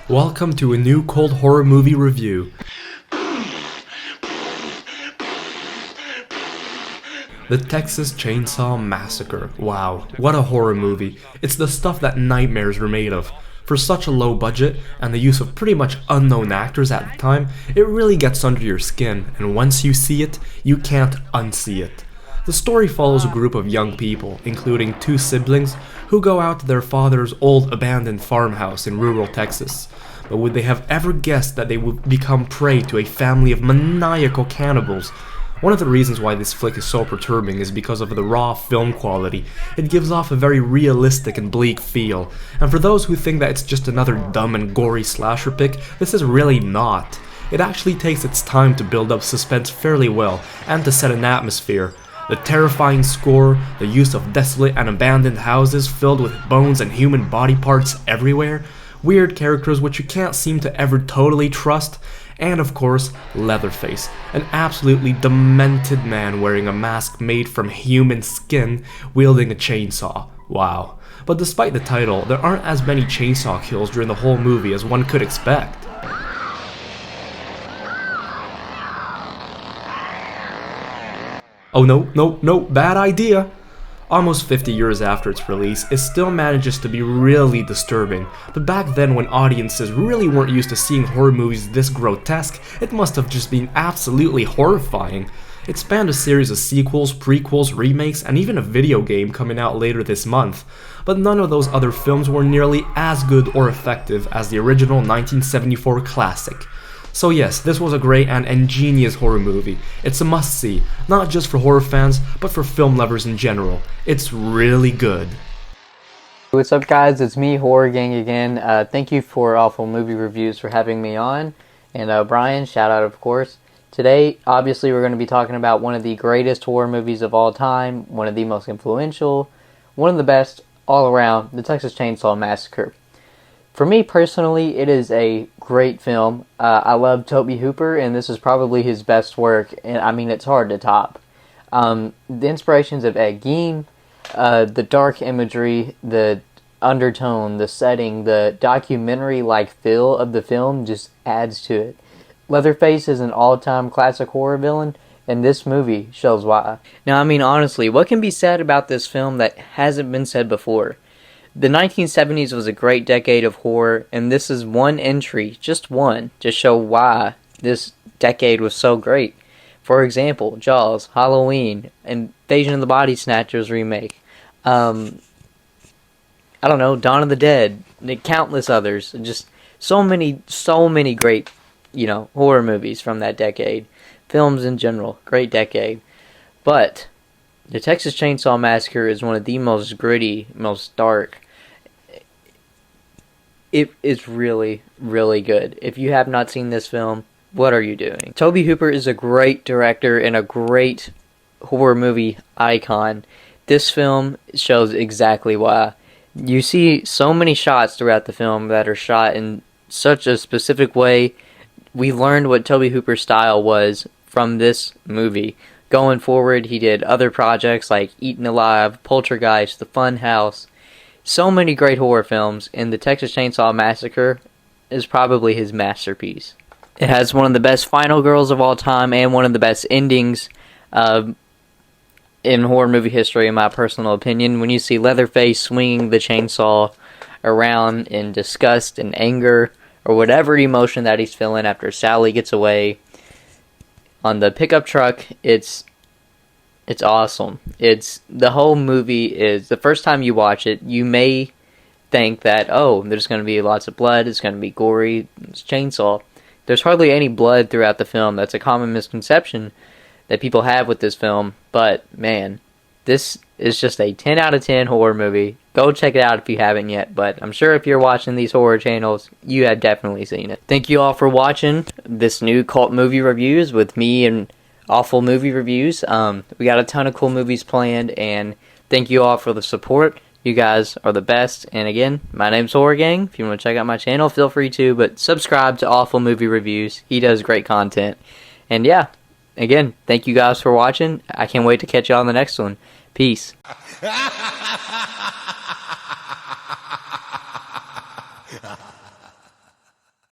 Welcome to a new cold horror movie review. The Texas Chainsaw Massacre. Wow, what a horror movie. It's the stuff that nightmares were made of. For such a low budget, and the use of pretty much unknown actors at the time, it really gets under your skin, and once you see it, you can't unsee it. The story follows a group of young people, including two siblings, who go out to their father's old abandoned farmhouse in rural Texas. But would they have ever guessed that they would become prey to a family of maniacal cannibals? One of the reasons why this flick is so perturbing is because of the raw film quality. It gives off a very realistic and bleak feel, and for those who think that it's just another dumb and gory slasher pick, this is really not. It actually takes its time to build up suspense fairly well, and to set an atmosphere. The terrifying score, the use of desolate and abandoned houses filled with bones and human body parts everywhere, weird characters which you can't seem to ever totally trust, and of course, Leatherface, an absolutely demented man wearing a mask made from human skin, wielding a chainsaw. Wow. But despite the title, there aren't as many chainsaw kills during the whole movie as one could expect. Oh no, bad idea! Almost 50 years after its release, it still manages to be really disturbing, but back then when audiences really weren't used to seeing horror movies this grotesque, it must have just been absolutely horrifying. It spanned a series of sequels, prequels, remakes, and even a video game coming out later this month, but none of those other films were nearly as good or effective as the original 1974 classic. So yes, this was a great and ingenious horror movie. It's a must-see, not just for horror fans, but for film lovers in general. It's really good. What's up guys, it's me, Horrorgang again. Thank you for Awful Movie Reviews for having me on. And Brian, shout out of course. Today, obviously we're going to be talking about one of the greatest horror movies of all time, one of the most influential, one of the best all around, the Texas Chainsaw Massacre. For me personally, it is a great film. I love Tobe Hooper, and this is probably his best work, and I mean, it's hard to top. The inspirations of Ed Gein, the dark imagery, the undertone, the setting, the documentary-like feel of the film just adds to it. Leatherface is an all-time classic horror villain, and this movie shows why. Now, I mean, honestly, what can be said about this film that hasn't been said before? The 1970s was a great decade of horror, and this is one entry, just one, to show why this decade was so great. For example, Jaws, Halloween, Invasion of the Body Snatchers remake, I don't know, Dawn of the Dead, countless others, just so many great, horror movies from that decade. Films in general, great decade. But the Texas Chainsaw Massacre is one of the most gritty, most dark. It is really, really good. If you have not seen this film, what are you doing? Tobe Hooper is a great director and a great horror movie icon. This film shows exactly why. You see so many shots throughout the film that are shot in such a specific way. We learned what Tobe Hooper's style was from this movie. Going forward, he did other projects like Eaten Alive, Poltergeist, The Fun House. So many great horror films, and the Texas Chainsaw Massacre is probably his masterpiece. It has one of the best final girls of all time and one of the best endings in horror movie history, in my personal opinion. When you see Leatherface swinging the chainsaw around in disgust and anger, or whatever emotion that he's feeling after Sally gets away on the pickup truck, it's awesome. The whole movie is, the first time you watch it, you may think that, oh, there's going to be lots of blood, it's going to be gory, it's chainsaw. There's hardly any blood throughout the film. That's a common misconception that people have with this film, but man, this is just a 10 out of 10 horror movie. Go check it out if you haven't yet, but I'm sure if you're watching these horror channels, you have definitely seen it. Thank you all for watching this new cult movie reviews with me and Awful Movie Reviews. We got a ton of cool movies planned, and thank you all for the support. You guys are the best, and again, my name's Horrorgang. If you want to check out my channel, feel free to, but subscribe to Awful Movie Reviews. He does great content. And yeah, again, thank you guys for watching. I can't wait to catch you on the next one. Peace.